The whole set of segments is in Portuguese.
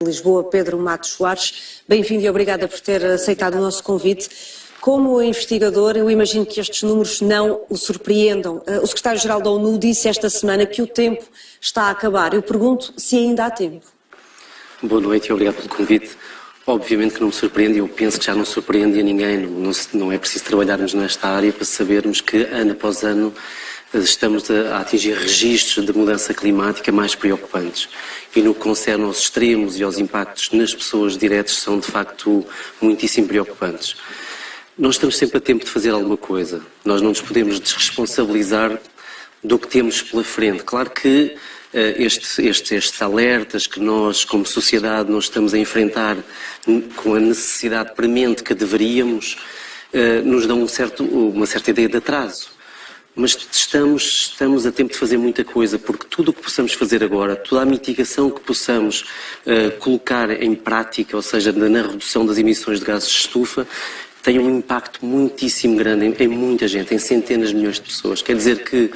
Lisboa, Pedro Matos Soares. Bem-vindo e obrigada por ter aceitado o nosso convite. Como investigador, eu imagino que estes números não o surpreendam. O secretário-geral da ONU disse esta semana que o tempo está a acabar. Eu pergunto se ainda há tempo. Boa noite e obrigado pelo convite. Obviamente que não me surpreende, eu penso que já não surpreende a ninguém. Não é preciso trabalharmos nesta área para sabermos que ano após ano estamos a atingir registros de mudança climática mais preocupantes. E no que concerne aos extremos e aos impactos nas pessoas diretos são de facto muitíssimo preocupantes. Nós estamos sempre a tempo de fazer alguma coisa. Nós não nos podemos desresponsabilizar do que temos pela frente. Claro que estes alertas que nós, como sociedade, nós estamos a enfrentar com a necessidade premente que deveríamos, nos dão uma certa ideia de atraso. Mas estamos a tempo de fazer muita coisa, porque tudo o que possamos fazer agora, toda a mitigação que possamos colocar em prática, ou seja, na redução das emissões de gases de estufa, tem um impacto muitíssimo grande em muita gente, em centenas de milhões de pessoas. Quer dizer que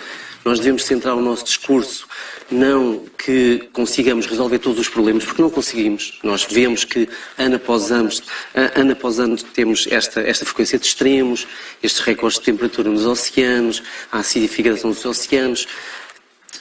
nós devemos centrar o nosso discurso, não que consigamos resolver todos os problemas, porque não conseguimos. Nós vemos que ano após ano temos esta frequência de extremos, estes recordes de temperatura nos oceanos, a acidificação dos oceanos.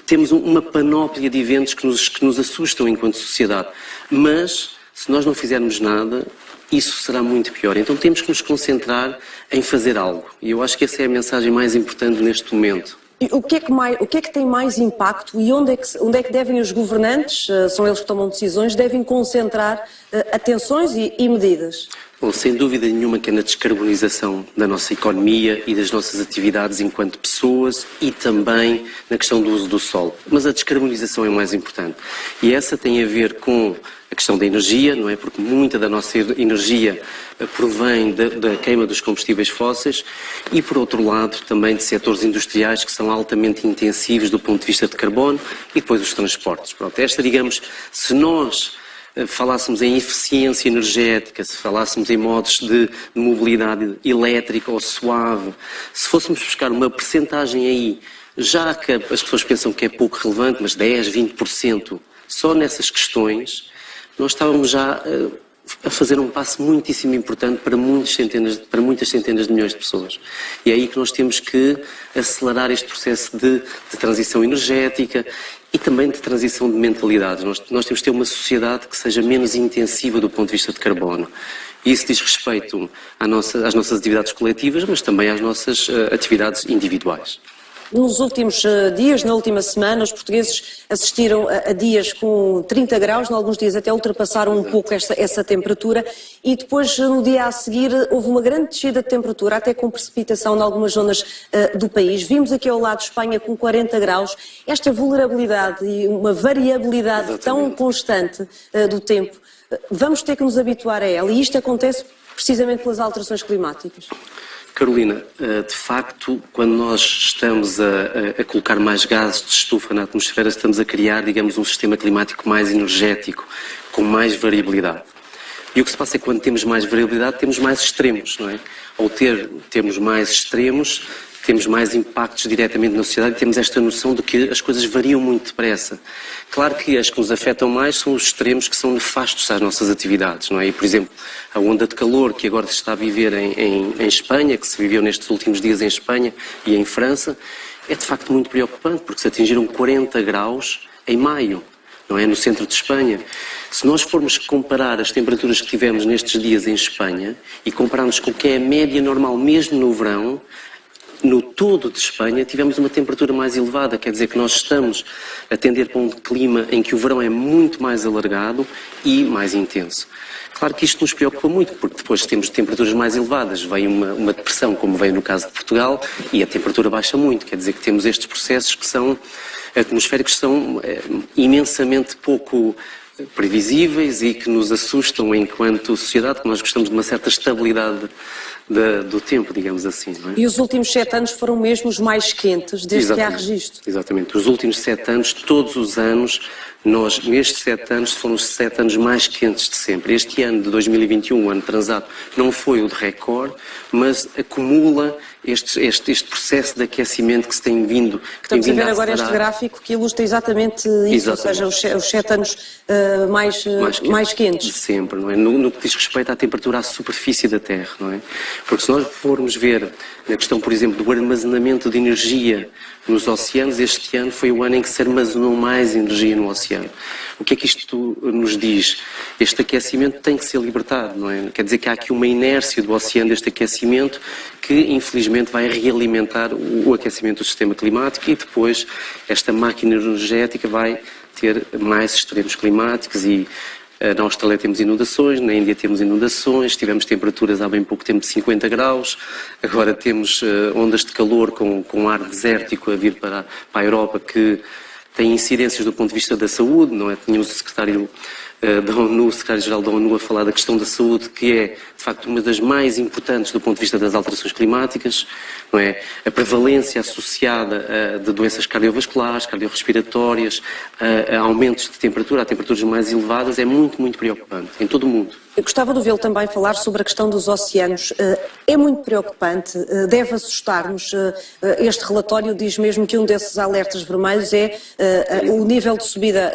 Temos uma panóplia de eventos que nos assustam enquanto sociedade. Mas, se nós não fizermos nada, isso será muito pior. Então temos que nos concentrar em fazer algo. E eu acho que essa é a mensagem mais importante neste momento. E o que é que tem mais impacto e onde é que devem os governantes, são eles que tomam decisões, devem concentrar atenções e medidas? Bom, sem dúvida nenhuma que é na descarbonização da nossa economia e das nossas atividades enquanto pessoas e também na questão do uso do solo. Mas a descarbonização é o mais importante. E essa tem a ver com a questão da energia, não é? Porque muita da nossa energia provém da queima dos combustíveis fósseis e, por outro lado, também de setores industriais que são altamente intensivos do ponto de vista de carbono e depois os transportes. Pronto, se nós falássemos em eficiência energética, se falássemos em modos de mobilidade elétrica ou suave, se fôssemos buscar uma percentagem aí, já que as pessoas pensam que é pouco relevante, mas 10, 20%, só nessas questões, nós estávamos já a fazer um passo muitíssimo importante para muitas centenas de milhões de pessoas. E é aí que nós temos que acelerar este processo de transição energética e também de transição de mentalidades. Nós temos que ter uma sociedade que seja menos intensiva do ponto de vista de carbono. E isso diz respeito às nossas atividades coletivas, mas também às nossas atividades individuais. Nos últimos dias, na última semana, os portugueses assistiram a dias com 30 graus, em alguns dias até ultrapassaram um pouco essa temperatura e depois, no dia a seguir, houve uma grande descida de temperatura, até com precipitação em algumas zonas do país. Vimos aqui ao lado de Espanha com 40 graus, esta vulnerabilidade e uma variabilidade tão constante do tempo, vamos ter que nos habituar a ela e isto acontece precisamente pelas alterações climáticas. Carolina, de facto, quando nós estamos a colocar mais gases de estufa na atmosfera, estamos a criar, digamos, um sistema climático mais energético, com mais variabilidade. E o que se passa é que quando temos mais variabilidade, temos mais extremos, não é? Ao termos mais extremos, temos mais impactos diretamente na sociedade e temos esta noção de que as coisas variam muito depressa. Claro que as que nos afetam mais são os extremos que são nefastos às nossas atividades, não é? E, por exemplo, a onda de calor que agora se está a viver em Espanha, que se viveu nestes últimos dias em Espanha e em França, é de facto muito preocupante, porque se atingiram 40 graus em maio, não é? No centro de Espanha. Se nós formos comparar as temperaturas que tivemos nestes dias em Espanha e compararmos com o que é a média normal mesmo no verão, no todo de Espanha tivemos uma temperatura mais elevada, quer dizer que nós estamos a tender para um clima em que o verão é muito mais alargado e mais intenso. Claro que isto nos preocupa muito, porque depois temos temperaturas mais elevadas, vem uma depressão, como veio no caso de Portugal, e a temperatura baixa muito, quer dizer que temos estes processos que são atmosféricos, que são imensamente pouco previsíveis e que nos assustam enquanto sociedade, que nós gostamos de uma certa estabilidade do tempo, digamos assim. Não é? E os últimos 7 anos foram mesmo os mais quentes, desde que há registro. Exatamente. Os últimos 7 anos, todos os anos, Nós, nestes 7 anos, foram os 7 anos mais quentes de sempre. Este ano de 2021, o ano transado, não foi o de recorde, mas acumula este processo de aquecimento que se tem vindo Estamos a ver agora este gráfico que ilustra exatamente isso, Exatamente. ou seja, os 7 anos mais quentes. De sempre, não é? No que diz respeito à temperatura à superfície da Terra, não é? Porque se nós formos ver na questão, por exemplo, do armazenamento de energia nos oceanos, este ano foi o ano em que se armazenou mais energia no oceano. O que é que isto nos diz? Este aquecimento tem que ser libertado, não é? Quer dizer que há aqui uma inércia do oceano deste aquecimento que, infelizmente, vai realimentar o aquecimento do sistema climático e depois esta máquina energética vai ter mais extremos climáticos e na Austrália temos inundações, na Índia temos inundações, tivemos temperaturas há bem pouco tempo de 50 graus, agora temos ondas de calor com ar desértico a vir para a Europa que tem incidências do ponto de vista da saúde, não é? Tínhamos o secretário da ONU, o secretário-geral da ONU a falar da questão da saúde, que é, de facto, uma das mais importantes do ponto de vista das alterações climáticas, não é? A prevalência associada de doenças cardiovasculares, cardiorrespiratórias, a aumentos de temperatura, a temperaturas mais elevadas, é muito, muito preocupante em todo o mundo. Eu gostava de ouvi-lo também falar sobre a questão dos oceanos. É muito preocupante, deve assustar-nos. Este relatório diz mesmo que um desses alertas vermelhos é o nível de subida,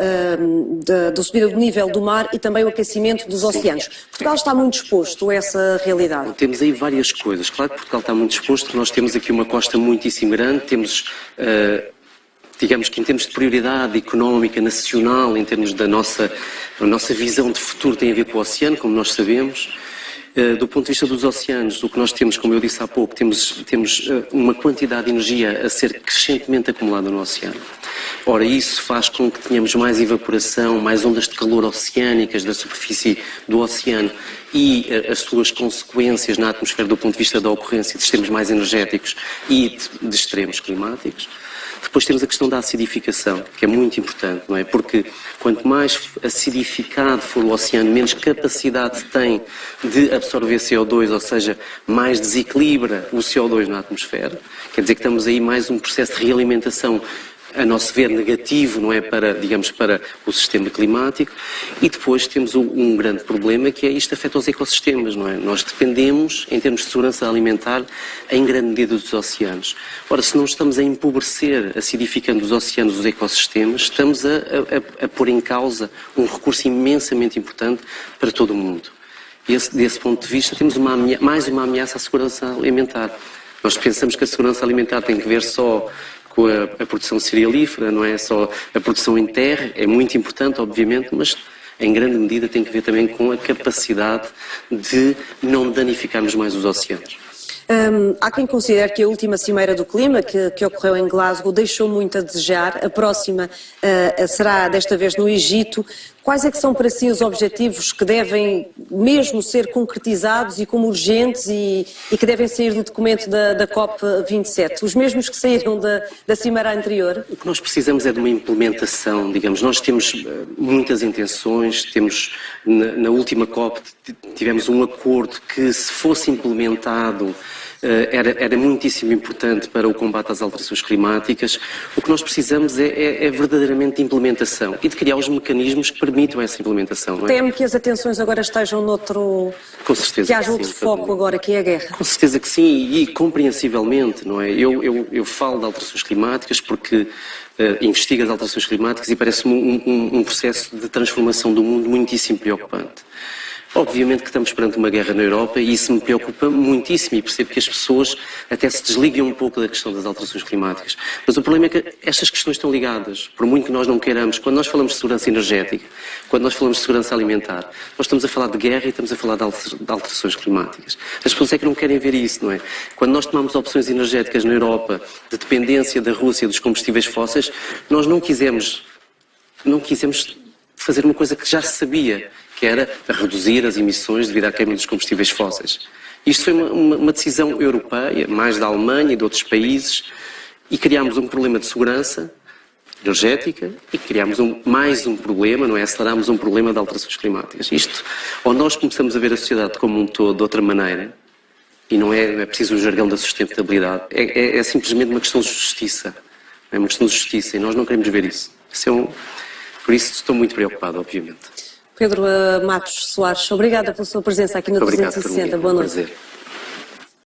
subida do nível do mar e também o aquecimento dos oceanos. Portugal está muito exposto a essa realidade? Temos aí várias coisas. Claro que Portugal está muito exposto, nós temos aqui uma costa muitíssimo grande, temos... digamos que em termos de prioridade económica nacional, em termos da nossa visão de futuro tem a ver com o oceano, como nós sabemos. Do ponto de vista dos oceanos, o que nós temos, como eu disse há pouco, temos uma quantidade de energia a ser crescentemente acumulada no oceano. Ora, isso faz com que tenhamos mais evaporação, mais ondas de calor oceânicas da superfície do oceano e as suas consequências na atmosfera do ponto de vista da ocorrência de sistemas mais energéticos e de extremos climáticos. Depois temos a questão da acidificação, que é muito importante, não é? Porque quanto mais acidificado for o oceano, menos capacidade tem de absorver CO2, ou seja, mais desequilibra o CO2 na atmosfera. Quer dizer que estamos aí mais um processo de realimentação, a nosso ver, negativo, não é, para o sistema climático. E depois temos um grande problema, que é isto afeta os ecossistemas, não é? Nós dependemos, em termos de segurança alimentar, em grande medida dos oceanos. Ora, se não estamos a empobrecer, acidificando os oceanos, os ecossistemas, estamos a pôr em causa um recurso imensamente importante para todo o mundo. Desse ponto de vista, temos mais uma ameaça à segurança alimentar. Nós pensamos que a segurança alimentar tem que ver só com a produção cerealífera, não é só a produção em terra, é muito importante, obviamente, mas em grande medida tem que ver também com a capacidade de não danificarmos mais os oceanos. Há quem considere que a última Cimeira do Clima, que ocorreu em Glasgow, deixou muito a desejar. A próxima será desta vez no Egito. Quais é que são para si os objetivos que devem mesmo ser concretizados e como urgentes e que devem sair do documento da COP27? Os mesmos que saíram da Cimeira anterior? O que nós precisamos é de uma implementação, digamos. Nós temos muitas intenções, na última COP tivemos um acordo que, se fosse implementado, era muitíssimo importante para o combate às alterações climáticas. O que nós precisamos é verdadeiramente de implementação e de criar os mecanismos que permitam essa implementação. Não é? Teme que as atenções agora estejam noutro... Com certeza que haja outro foco agora, que é a guerra. Com certeza que sim, e compreensivelmente, não é? Eu falo de alterações climáticas porque investigo as alterações climáticas e parece-me um processo de transformação do mundo muitíssimo preocupante. Obviamente que estamos perante uma guerra na Europa e isso me preocupa muitíssimo e percebo que as pessoas até se desliguem um pouco da questão das alterações climáticas. Mas o problema é que estas questões estão ligadas, por muito que nós não queiramos. Quando nós falamos de segurança energética, quando nós falamos de segurança alimentar, nós estamos a falar de guerra e estamos a falar de alterações climáticas. As pessoas é que não querem ver isso, não é? Quando nós tomamos opções energéticas na Europa de dependência da Rússia dos combustíveis fósseis, nós não quisemos fazer uma coisa que já se sabia, que era reduzir as emissões devido à queima dos combustíveis fósseis. Isto foi uma decisão europeia, mais da Alemanha e de outros países, e criámos um problema de segurança energética e criámos mais um problema, não é? Acelerámos um problema de alterações climáticas. Isto, ou nós começamos a ver a sociedade como um todo de outra maneira, e não é preciso o jargão da sustentabilidade, é simplesmente uma questão de justiça. É uma questão de justiça e nós não queremos ver isso. Isso Por isso estou muito preocupado, obviamente. Pedro Matos Soares, obrigada pela sua presença aqui no Muito obrigado, 360. Carolina. Boa Um noite. prazer.